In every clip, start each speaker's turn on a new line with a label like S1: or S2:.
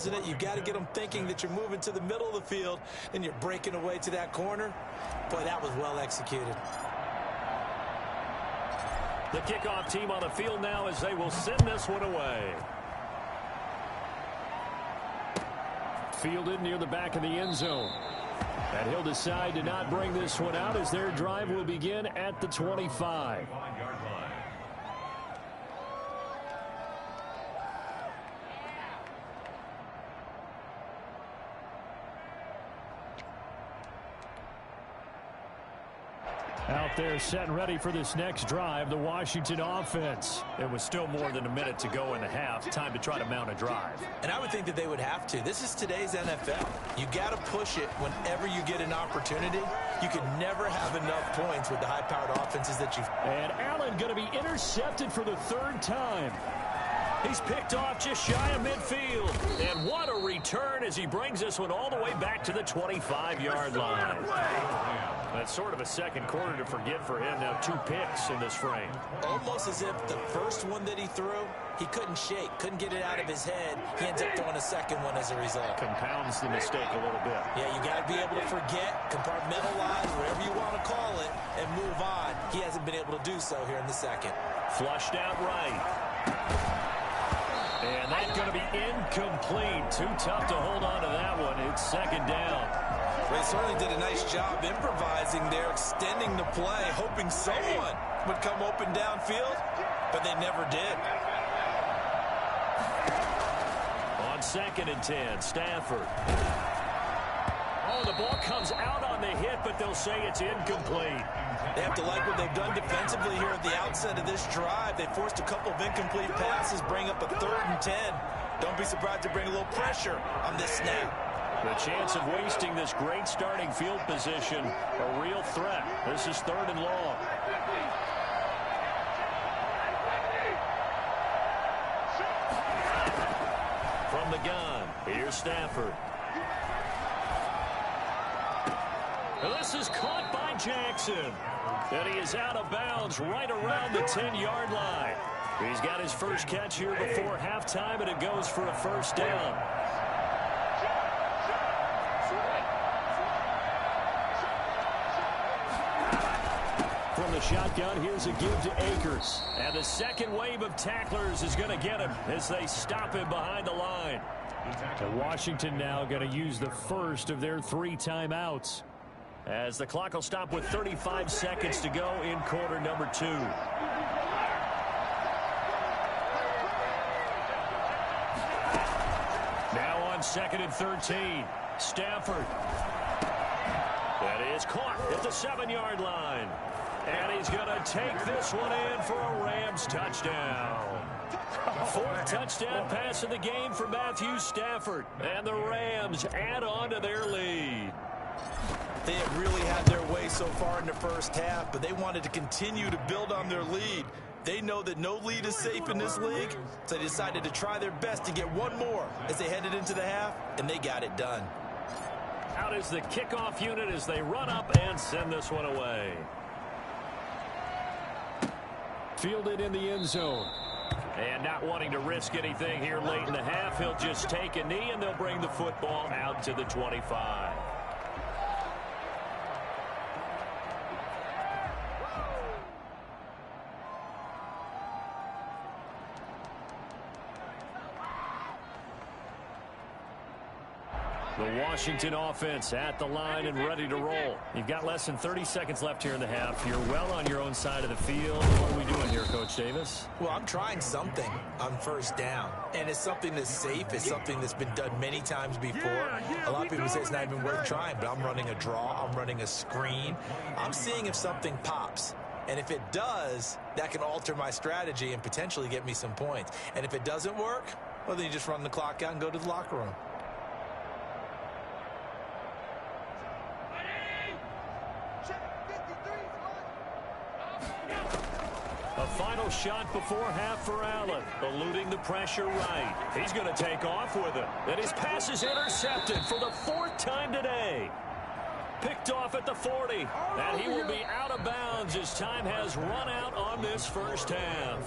S1: You've got to get them thinking that you're moving to the middle of the field and you're breaking away to that corner. Boy, that was well executed.
S2: The kickoff team on the field now as they will send this one away. Fielded near the back of the end zone. And he'll decide to not bring this one out as their drive will begin at the 25. Out there set and ready for this next drive, the Washington offense. It was still more than a minute to go in the half. Time to try to mount a drive.
S1: And I would think that they would have to. This is today's NFL. You got to push it whenever you get an opportunity. You can never have enough points with the high-powered offenses that you've...
S2: And Allen going to be intercepted for the third time. He's picked off just shy of midfield. And what a return as he brings this one all the way back to the 25-yard line. That's sort of a second quarter to forget for him. Now 2 picks in this frame.
S1: Almost as if the first one that he threw, he couldn't shake, couldn't get it out of his head. He ends up throwing a second one as a result.
S2: Compounds the mistake a little bit.
S1: Yeah, you got to be able to forget, compartmentalize, whatever you want to call it, and move on. He hasn't been able to do so here in the second.
S2: Flushed out right. And that's going to be incomplete. Too tough to hold on to that one. It's second down.
S1: They certainly did a nice job improvising there, extending the play, hoping someone would come open downfield, but they never did.
S2: On 2nd and 10, Stafford. Oh, the ball comes out on the hit, but they'll say it's incomplete.
S1: They have to like what they've done defensively here at the outset of this drive. They forced a couple of incomplete passes, bring up a 3rd and 10. Don't be surprised to bring a little pressure on this snap.
S2: The chance of wasting this great starting field position, a real threat. This is 3rd and long. From the gun, here's Stafford. This is caught by Jackson. And he is out of bounds right around the 10-yard line. He's got his first catch here before halftime, and it goes for a first down. From the shotgun, here's a give to Akers. And the second wave of tacklers is going to get him as they stop him behind the line. And Washington now going to use the first of their 3 timeouts, as the clock will stop with 35 seconds to go in quarter number 2. Now on 2nd and 13, Stafford. That is caught at the 7-yard line. And he's going to take this one in for a Rams touchdown. 4th touchdown pass of the game for Matthew Stafford. And the Rams add on to their lead.
S1: They have really had their way so far in the first half, but they wanted to continue to build on their lead. They know that no lead is safe in this league, so they decided to try their best to get one more as they headed into the half, and they got it done.
S2: Out is the kickoff unit as they run up and send this one away. Fielded in the end zone. And not wanting to risk anything here late in the half, he'll just take a knee, and they'll bring the football out to the 25. The Washington offense at the line and ready to roll. You've got less than 30 seconds left here in the half. You're well on your own side of the field. What are we doing here, Coach Davis?
S1: Well, I'm trying something on first down. And it's something that's safe. It's something that's been done many times before. A lot of people say it's not even worth trying, but I'm running a draw. I'm running a screen. I'm seeing if something pops. And if it does, that can alter my strategy and potentially get me some points. And if it doesn't work, well, then you just run the clock out and go to the locker room.
S2: A final shot before half for Allen, eluding the pressure right. He's going to take off with it. And his pass is intercepted for the 4th time today. picked off at the 40. And he will be out of bounds as time has run out on this first half.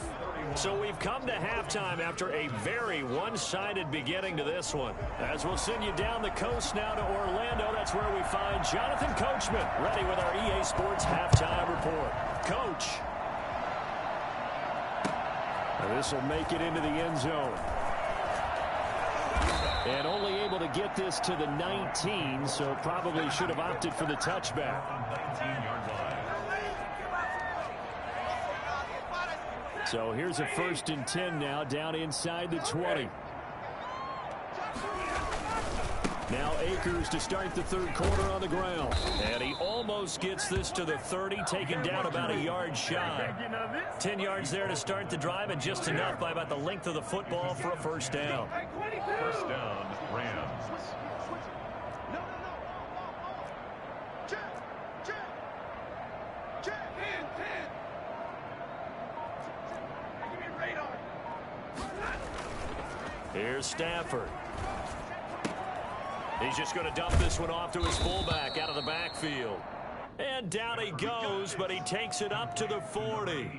S2: So we've come to halftime after a very one-sided beginning to this one. As we'll send you down the coast now to Orlando, that's where we find Jonathan Coachman, ready with our EA Sports halftime report. Coach. This will make it into the end zone. And only able to get this to the 19, so probably should have opted for the touchback. So here's a 1st and 10 now, down inside the 20. Now Akers to start the third quarter on the ground. And he almost gets this to the 30, taken down about a yard shy. 10 yards there to start the drive, and just enough by about the length of the football for a first down.
S3: First down, Rams.
S2: Here's Stafford. He's just going to dump this one off to his fullback out of the backfield. And down he goes, but he takes it up to the 40.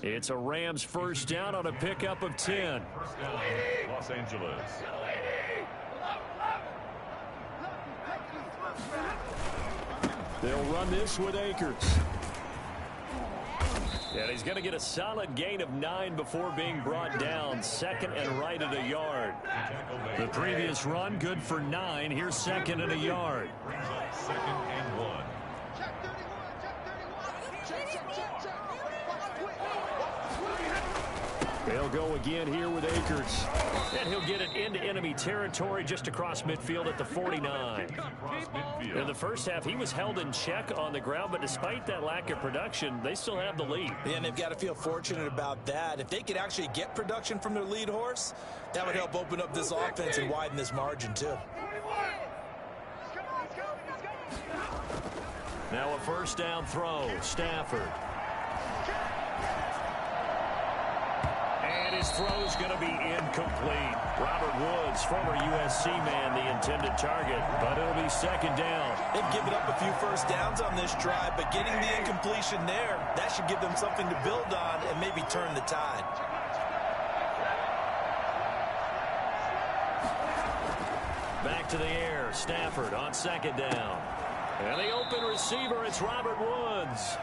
S2: It's a Rams first down on a pickup of 10.
S3: First down, Los Angeles.
S2: They'll run this with Akers. And he's going to get a solid gain of 9 before being brought down. 2nd and right at a yard. The previous run, good for 9. Here's 2nd and a yard.
S3: 2nd and 1.
S2: They'll go again here with Akers. And he'll get it into enemy territory just across midfield at the 49. In the first half, he was held in check on the ground, but despite that lack of production, they still have the lead.
S1: Yeah, and they've got to feel fortunate about that. If they could actually get production from their lead horse, that would help open up this offense and widen this margin, too.
S2: Now a first down throw, Stafford. And his throw's going to be incomplete. Robert Woods, former USC man, the intended target, but it'll be 2nd down.
S1: They've given up a few first downs on this drive, but getting the incompletion there, that should give them something to build on and maybe turn the tide.
S2: Back to the air, Stafford on 2nd down. And the open receiver, it's Robert Woods.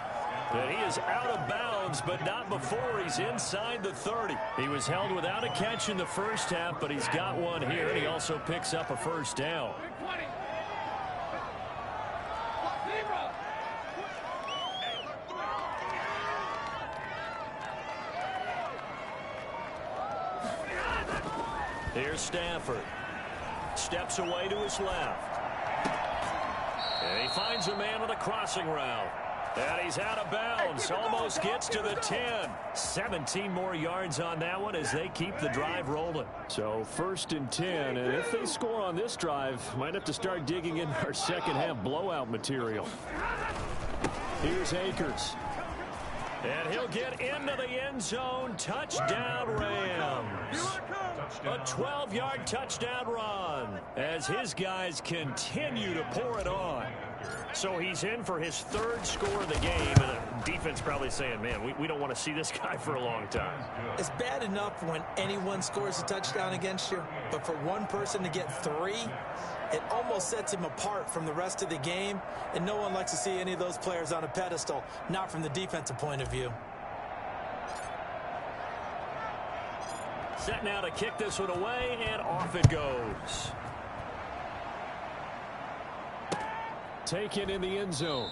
S2: And he is out of bounds, but not before he's inside the 30. He was held without a catch in the first half, but he's got one here, and he also picks up a first down. Here's Stafford. Steps away to his left. And he finds a man on a crossing route. And he's out of bounds. Almost gets to the 10. 17 more yards on that one as they keep the drive rolling. So 1st and 10. And if they score on this drive, might have to start digging in our second half blowout material. Here's Akers. And he'll get into the end zone. Touchdown, Rams. A 12-yard touchdown run as his guys continue to pour it on. So he's in for his 3rd score of the game, and the defense probably saying, man, we don't want to see this guy for a long time.
S1: It's bad enough when anyone scores a touchdown against you, but for one person to get 3, it almost sets him apart from the rest of the game, and no one likes to see any of those players on a pedestal, not from the defensive point of view.
S2: Set now to kick this one away, and off it goes. Taken in the end zone.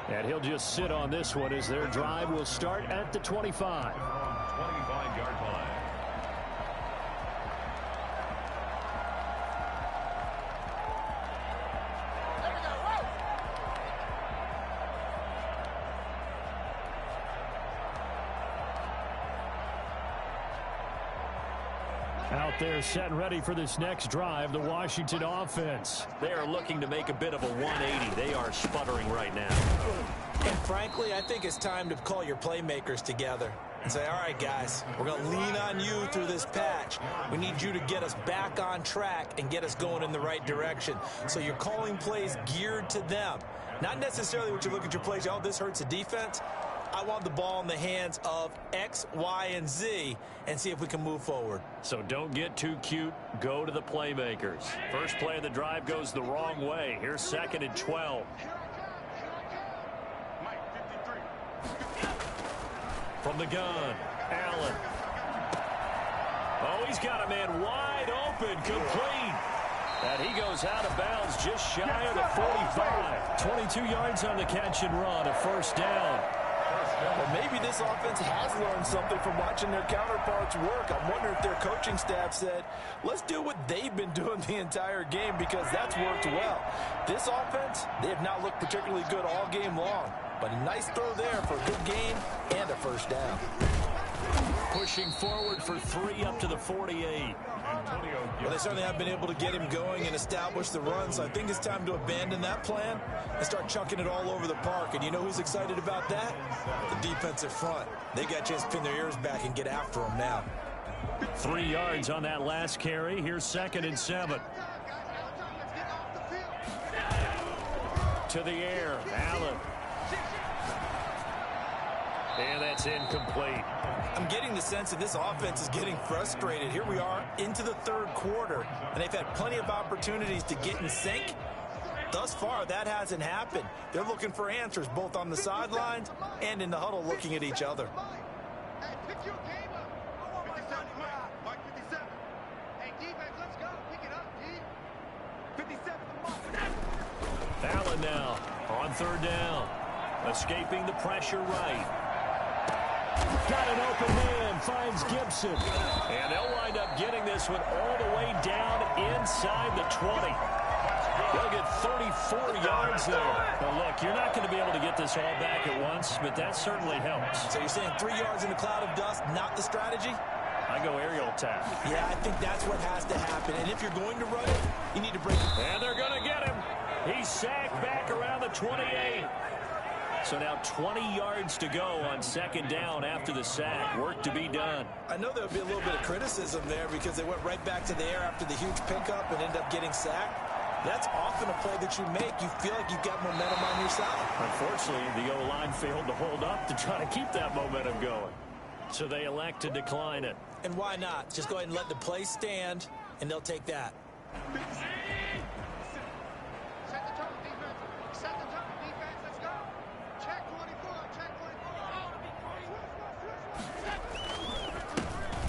S2: And he'll just sit on this one as their drive will start at the 25.
S3: 25-yard line.
S2: Out there set and ready for this next drive, the Washington offense. They are looking to make a bit of a 180. They are sputtering right now.
S1: And frankly, I think it's time to call your playmakers together. and say, all right, guys, we're going to lean on you through this patch. We need you to get us back on track and get us going in the right direction. So you're calling plays geared to them. Not necessarily what you look at your plays, oh, this hurts the defense. I want the ball in the hands of X, Y, and Z and see if we can move forward.
S2: So don't get too cute. Go to the playmakers. First play of the drive goes the wrong way. Here's 2nd and 12. From the gun, Allen. Oh, he's got a man wide open, complete. And he goes out of bounds just shy of the 45. 22 yards on the catch and run, a first down.
S1: Well, maybe this offense has learned something from watching their counterparts work. I'm wondering if their coaching staff said, let's do what they've been doing the entire game because that's worked well. This offense, they have not looked particularly good all game long. But a nice throw there for a good gain and a first down.
S2: Pushing forward for 3 up to the 48.
S1: Well, they certainly have been able to get him going and establish the run, so I think it's time to abandon that plan and start chunking it all over the park. And you know who's excited about that? The defensive front. They got a chance to pin their ears back and get after him now.
S2: 3 yards on that last carry. Here's 2nd and 7. To the air, Allen. And that's incomplete.
S1: I'm getting the sense that this offense is getting frustrated. Here we are into the third quarter, and they've had plenty of opportunities to get in sync. Thus far, that hasn't happened. They're looking for answers both on the sidelines and in the huddle looking at each other.
S2: Allen now on 3rd down. Escaping the pressure right. Got an open man, finds Gibson. And they'll wind up getting this one all the way down inside the 20. They'll get 34 yards there. Now look, you're not going to be able to get this all back at once, but that certainly helps.
S1: So you're saying 3 yards in a cloud of dust, not the strategy?
S2: I go aerial attack.
S1: Yeah, I think that's what has to happen. And if you're going to run it, you need to break it.
S2: And they're going to get him. He's sacked back around the 28. So now 20 yards to go on 2nd down after the sack. Work to be done.
S1: I know there'll be a little bit of criticism there because they went right back to the air after the huge pickup and ended up getting sacked. That's often a play that you make. You feel like you've got momentum on your side.
S2: Unfortunately, the O-line failed to hold up to try to keep that momentum going. So they elect to decline it.
S1: And why not? Just go ahead and let the play stand, and they'll take that.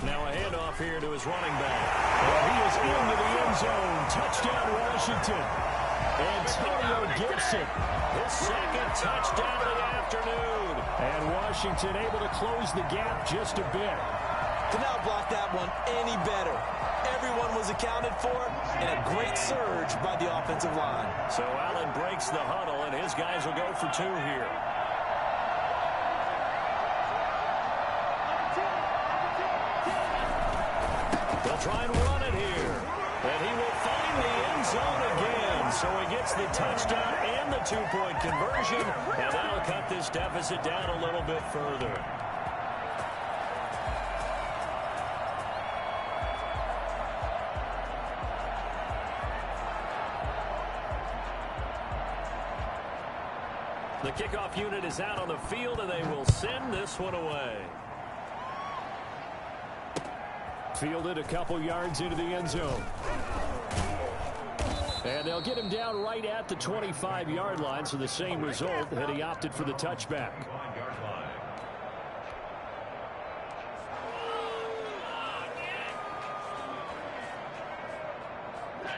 S2: Now a handoff here to his running back. And he is into the end zone. Touchdown, Washington. Antonio Gibson, his 2nd touchdown of the afternoon. And Washington able to close the gap just a bit.
S1: Could not block that one any better. Everyone was accounted for, and a great surge by the offensive line.
S2: So Allen breaks the huddle, and his guys will go for 2 here. They'll try and run it here. And he will find the end zone again. So he gets the touchdown and the 2-point conversion. And that'll cut this deficit down a little bit further. The kickoff unit is out on the field, and they will send this one away. Fielded a couple yards into the end zone. And they'll get him down right at the 25-yard line, so the same result, and he opted for the touchback.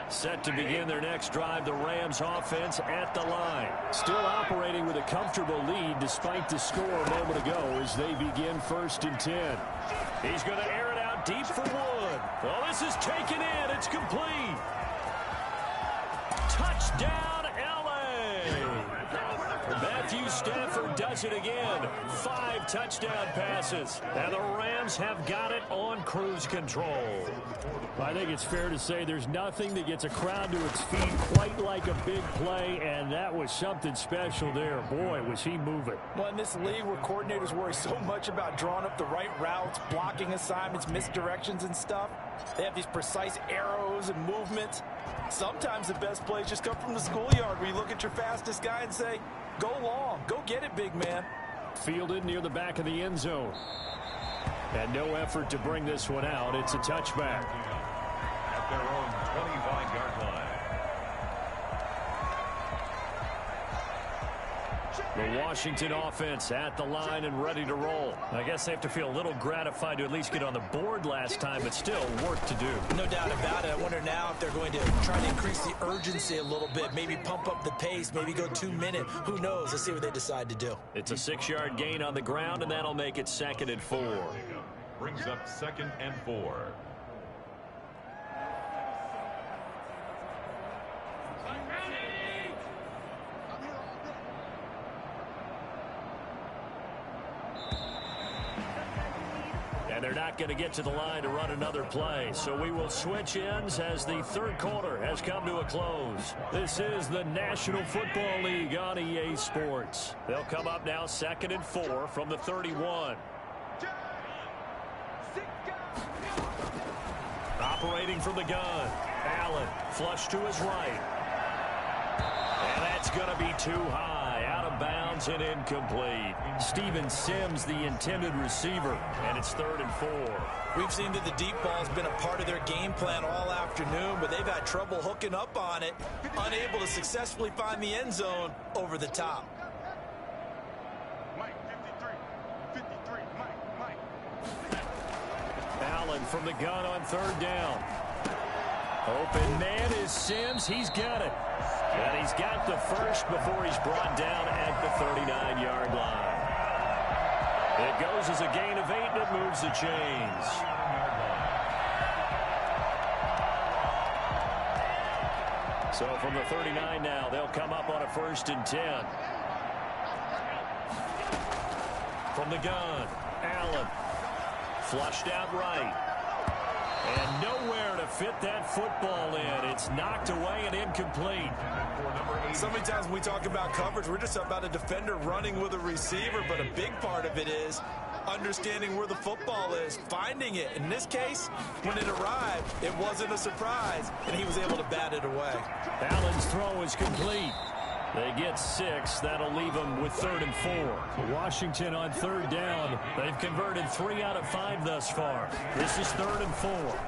S2: Set to begin their next drive, the Rams offense at the line. Still operating with a comfortable lead despite the score a moment ago as they begin 1st and 10. He's going to air it out deep for Wood. Well, this is taken in. It's complete. Touchdown, L.A. Matthew Stafford does does it again. 5 touchdown passes. And the Rams have got it on cruise control.
S4: I think it's fair to say there's nothing that gets a crowd to its feet quite like a big play, and that was something special there. Boy, was he moving.
S1: Well, in this league where coordinators worry so much about drawing up the right routes, blocking assignments, misdirections and stuff, they have these precise arrows and movements. Sometimes the best plays just come from the schoolyard where you look at your fastest guy and say, go long, go get it, big man.
S4: Fielded near the back of the end zone. And no effort to bring this one out. It's a touchback.
S3: At their own 25-yard line.
S2: The Washington offense at the line and ready to roll. I guess they have to feel a little gratified to at least get on the board last time, but still work to do.
S1: No doubt about it. I wonder now if they're going to try to increase the urgency a little bit, maybe pump up the pace, maybe go 2-minute. Who knows? Let's see what they decide to do.
S2: It's a 6-yard gain on the ground, and that'll make it 2nd and 4.
S3: Brings up 2nd and 4.
S2: And they're not going to get to the line to run another play. So we will switch ends as the 3rd quarter has come to a close. This is the National Football League on EA Sports. They'll come up now 2nd and 4 from the 31. Operating from the gun. Allen flush to his right. And that's going to be too high. Out of bounds and incomplete. Steven Sims, the intended receiver. And it's 3rd and 4.
S1: We've seen that the deep ball has been a part of their game plan all afternoon, but they've had trouble hooking up on it. Unable to successfully find the end zone over the top.
S2: Allen from the gun on 3rd down. Open man is Sims. He's got it. And he's got the first before he's brought down at the 39-yard line. It goes as a gain of 8, and it moves the chains. So from the 39 now, they'll come up on a 1st and 10. From the gun, Allen. Flushed out right. And nowhere to fit that football in. It's knocked away and incomplete.
S1: So many times when we talk about coverage, we're just about a defender running with a receiver, but a big part of it is understanding where the football is, finding it. In this case, when it arrived, it wasn't a surprise, and he was able to bat it away.
S2: Allen's throw is complete. They get 6. That'll leave them with 3rd and 4.
S4: Washington on 3rd down.
S2: They've converted 3 out of 5 thus far. This is 3rd and 4.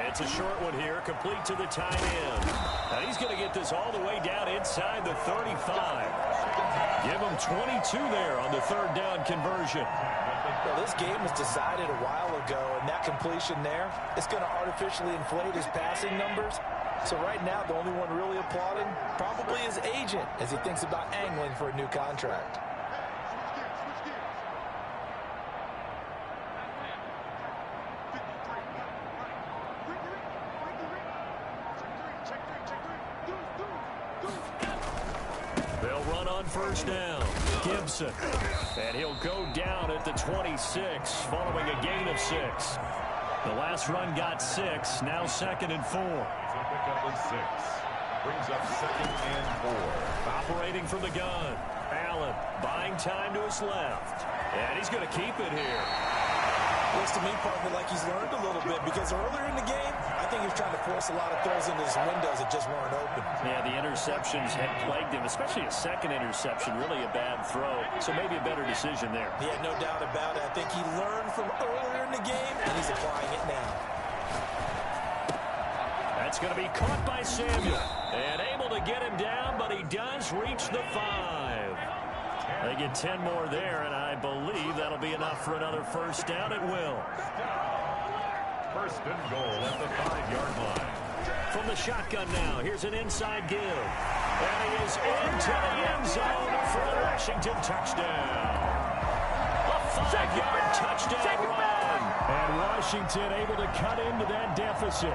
S2: It's a short one here, complete to the tight end. And he's going to get this all the way down inside the 35. Give him 22 there on the 3rd down conversion.
S1: Well, this game was decided a while ago, and that completion there, it's going to artificially inflate his passing numbers. So right now, the only one really applauding probably his agent as he thinks about angling for a new contract.
S2: They'll run on 1st down. Gibson. And he'll go down at the 26 following a gain of 6. The last run got 6. Now 2nd and 4.
S3: Pickup of 6. Brings up 2nd and 4.
S2: Operating from the gun. Allen buying time to his left. And he's going to keep it here.
S1: Looks to me, partner, like he's learned a little bit because earlier in the game, I think he was trying to force a lot of throws into his windows that just weren't open.
S2: Yeah, the interceptions had plagued him, especially a 2nd interception, really a bad throw. So maybe a better decision there.
S1: Yeah, no doubt about it. I think he learned from earlier in the game, and he's applying it now.
S2: That's going to be caught by Samuel. And able to get him down, but he does reach the 5. They get 10 more there, and I believe that'll be enough for another 1st down. It will.
S3: 1st and goal at the 5-yard line.
S2: From the shotgun now, here's an inside give. And he is into the end zone for a Washington touchdown. A 5-yard touchdown run.
S4: And Washington able to cut into that deficit.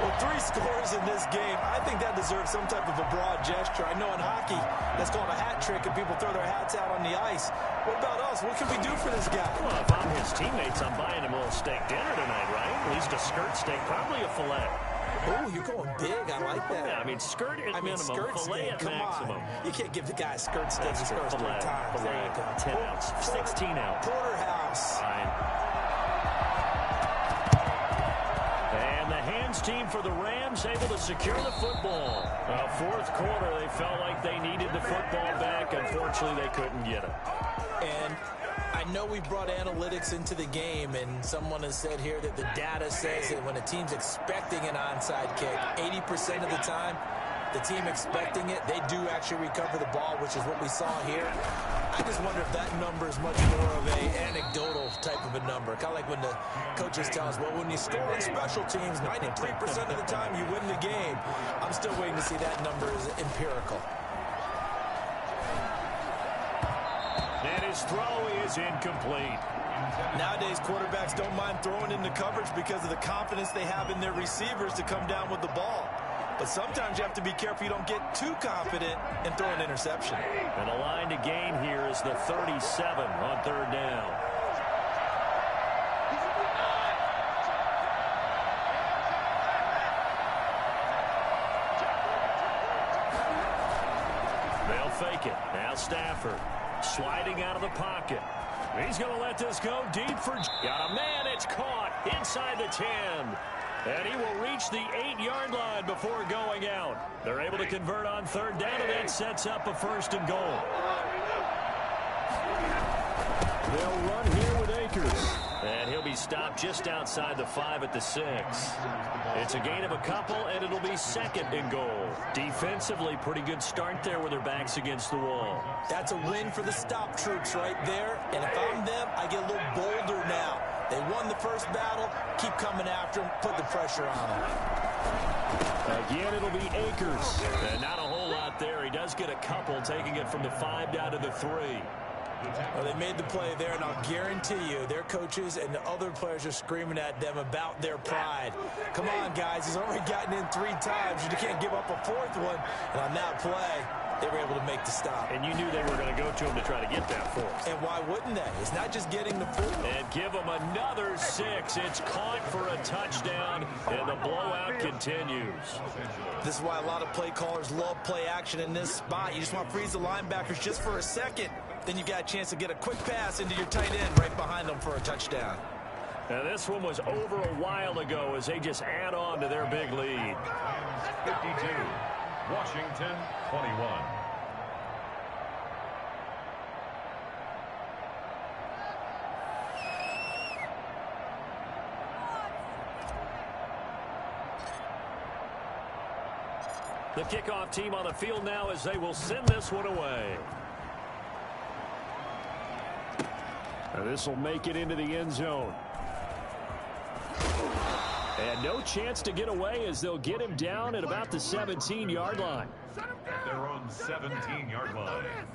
S1: Well, 3 scores in this game, I think that deserves some type of a broad gesture. I know in hockey, that's called a hat trick, and people throw their hats out on the ice. What about us? What can we do for this guy?
S2: Well, if I'm his teammates, I'm buying him a little steak dinner tonight, right? At least a skirt steak, probably a filet.
S1: Oh, you're going big. I like that.
S2: Yeah, I mean, skirt at minimum,
S1: skirt
S2: filet
S1: steak.
S2: at maximum.
S1: You can't give the guy a skirt steak. He scores 3 times.
S2: Filet,
S1: There you go.
S2: 10 ounce, 16 ounce.
S1: Porterhouse.
S2: Fine. And the hands team for the Rams able to secure the football. Fourth quarter, they felt like they needed the football back. Unfortunately, they couldn't get it.
S1: And I know we brought analytics into the game, and someone has said here that the data says that when a team's expecting an onside kick, 80% of the time, the team expecting it, they do actually recover the ball, which is what we saw here. I just wonder if that number is much more of a anecdotal type of a number. Kind of like when the coaches tell us, well, when you score on special teams, 93% of the time you win the game. I'm still waiting to see that number is empirical.
S2: And his throw is incomplete.
S1: Nowadays, quarterbacks don't mind throwing into coverage because of the confidence they have in their receivers to come down with the ball. But sometimes you have to be careful you don't get too confident and throw an interception.
S2: And the line to gain here is the 37 on 3rd down. They'll fake it. Now Stafford sliding out of the pocket. He's going to let this go deep for... Got a man. It's caught inside the 10. And he will reach the 8-yard line before going out. They're able to convert on 3rd down, and that sets up a 1st and goal.
S4: They'll run here with Akers.
S2: And he'll be stopped just outside the 5 at the 6. It's a gain of a couple, and it'll be 2nd and goal. Defensively, pretty good start there with their backs against the wall.
S1: That's a win for the stop troops right there. And if I'm them, I get a little bolder now. They won the first battle. Keep coming after them. Put the pressure on them.
S4: Again, it'll be Akers.
S2: And not a whole lot there. He does get a couple, taking it from the 5 down to the 3.
S1: Well, they made the play there, and I'll guarantee you their coaches and the other players are screaming at them about their pride. Come on, guys. He's already gotten in 3 times. You can't give up a 4th one. And on that play, they were able to make the stop.
S2: And you knew they were going to go to him to try to get that 4th.
S1: And why wouldn't they? It's not just getting the 4th.
S2: And give them another 6. It's caught for a touchdown, and the blowout continues.
S1: This is why a lot of play callers love play action in this spot. You just want to freeze the linebackers just for a second. Then you got a chance to get a quick pass into your tight end right behind them for a touchdown.
S2: Now this one was over a while ago as they just add on to their big lead.
S3: 52, Washington 21.
S2: The kickoff team on the field now as they will send this one away.
S4: Now this will make it into the end zone. And no chance to get away as they'll get him down at about the 17-yard line.
S3: At their own 17-yard line.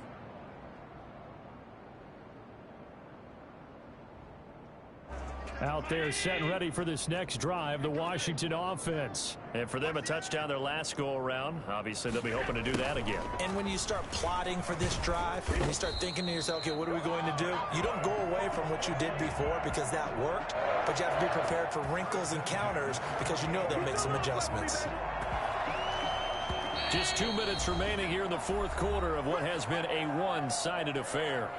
S4: Out there set and ready for this next drive, the Washington offense.
S2: And for them, a touchdown their last go-around. Obviously, they'll be hoping to do that again.
S1: And when you start plotting for this drive, and you start thinking to yourself, okay, what are we going to do? You don't go away from what you did before because that worked, but you have to be prepared for wrinkles and counters because you know they'll make some adjustments.
S4: Just 2 minutes remaining here in the 4th quarter of what has been a one-sided affair.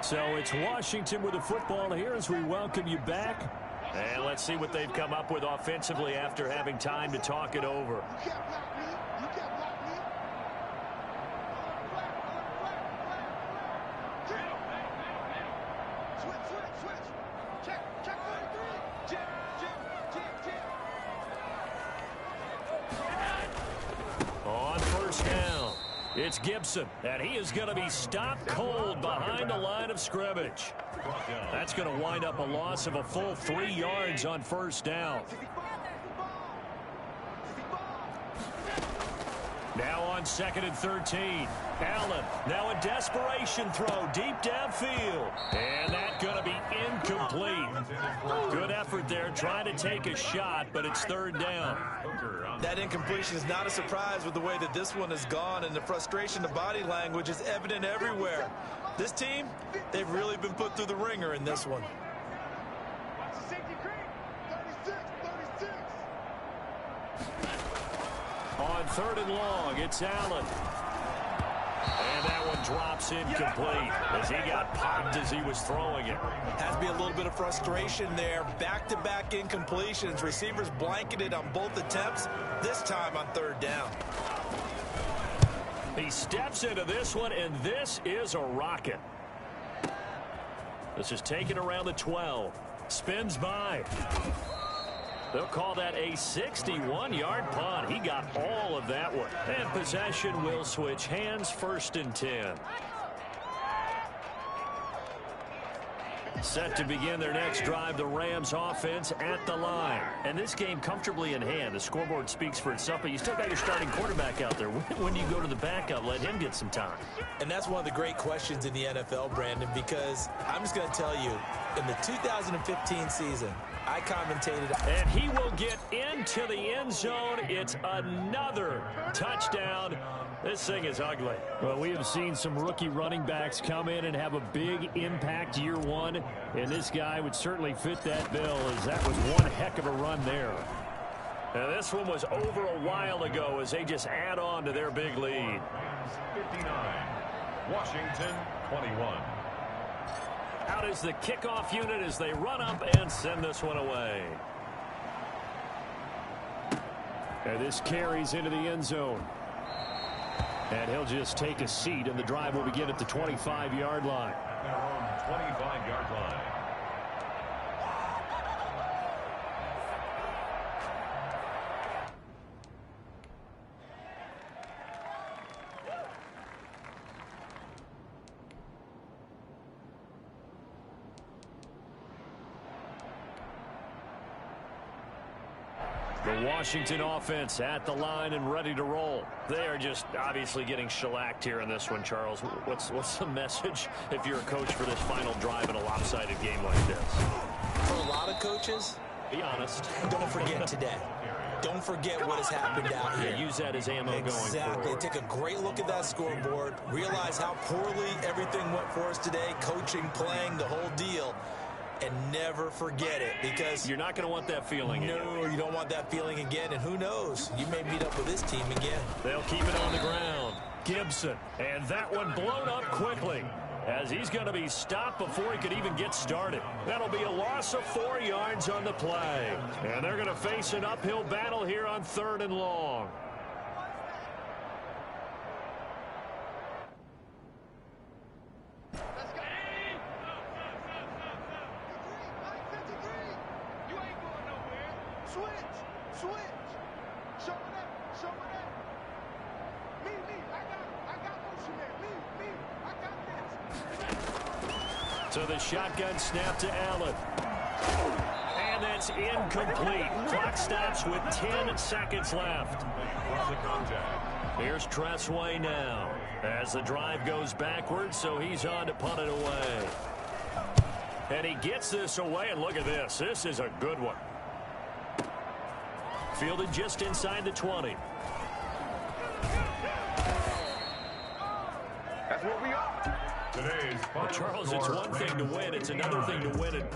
S4: So it's Washington with the football here as we welcome you back.
S2: And let's see what they've come up with offensively after having time to talk it over. On 1st down, it's Gibson, and he is going to be stopped cold behind the line of scrimmage. That's going to wind up a loss of a full 3 yards on 1st down. Now on 2nd and 13. Allen, now a desperation throw deep downfield. And that's going to be incomplete. Good effort effort there trying to take a shot, but it's third down.
S1: That incompletion is not a surprise with the way that this one has gone, and the frustration, the body language is evident everywhere. This team, they've really been put through the ringer in this one.
S2: On third and long, it's Allen. And that one drops incomplete as he got popped as he was throwing it.
S1: Has to be a little bit of frustration there. Back-to-back incompletions. Receivers blanketed on both attempts, this time on third down.
S2: He steps into this one, and this is a rocket. This is taken around the 12. Spins by. They'll call that a 61-yard punt. He got all of that one. And possession will switch hands, 1st and 10. Set to begin their next drive, the Rams offense at the line. And this game comfortably in hand. The scoreboard speaks for itself, but you still got your starting quarterback out there. When do you go to the backup, let him get some time?
S1: And that's one of the great questions in the NFL, Brandon, because I'm just going to tell you, in the 2015 season, I commentated.
S2: And he will get into the end zone. It's another touchdown. This thing is ugly.
S4: Well, we have seen some rookie running backs come in and have a big impact year one, and this guy would certainly fit that bill, as that was one heck of a run there.
S2: And this one was over a while ago as they just add on to their big lead.
S3: 59, Washington 21.
S2: Out is the kickoff unit as they run up and send this one away.
S4: And this carries into the end zone. And he'll just take a seat, and the drive will begin at the 25-yard line.
S3: Their own 25-yard line.
S2: The Washington offense at the line and ready to roll. They are just obviously getting shellacked here in this one, Charles. What's the message if you're a coach for this final drive in a lopsided game like this?
S1: For a lot of coaches,
S2: be honest.
S1: Don't forget today. Don't forget what has happened out here.
S2: Use that as ammo going forward.
S1: Exactly. Take a great look at that scoreboard. Realize how poorly everything went for us today. Coaching, playing, the whole deal. And never forget it, because
S2: you're not going to want that feeling again.
S1: No, you don't want that feeling again. And who knows? You may meet up with this team again.
S2: They'll keep it on the ground. Gibson. And that one blown up quickly, as he's going to be stopped before he could even get started. That'll be a loss of 4 yards on the play. And they're going to face an uphill battle here on 3rd and long. So the shotgun snap to Allen. And that's incomplete. Clock stops with 10 seconds left. Here's Tressway now as the drive goes backwards, so he's on to punt it away. And he gets this away, and look at this. This is a good one. Fielded just inside the 20.
S3: That's what we are. Today's
S2: Well, Charles, it's one thing to win. It's another thing to win it.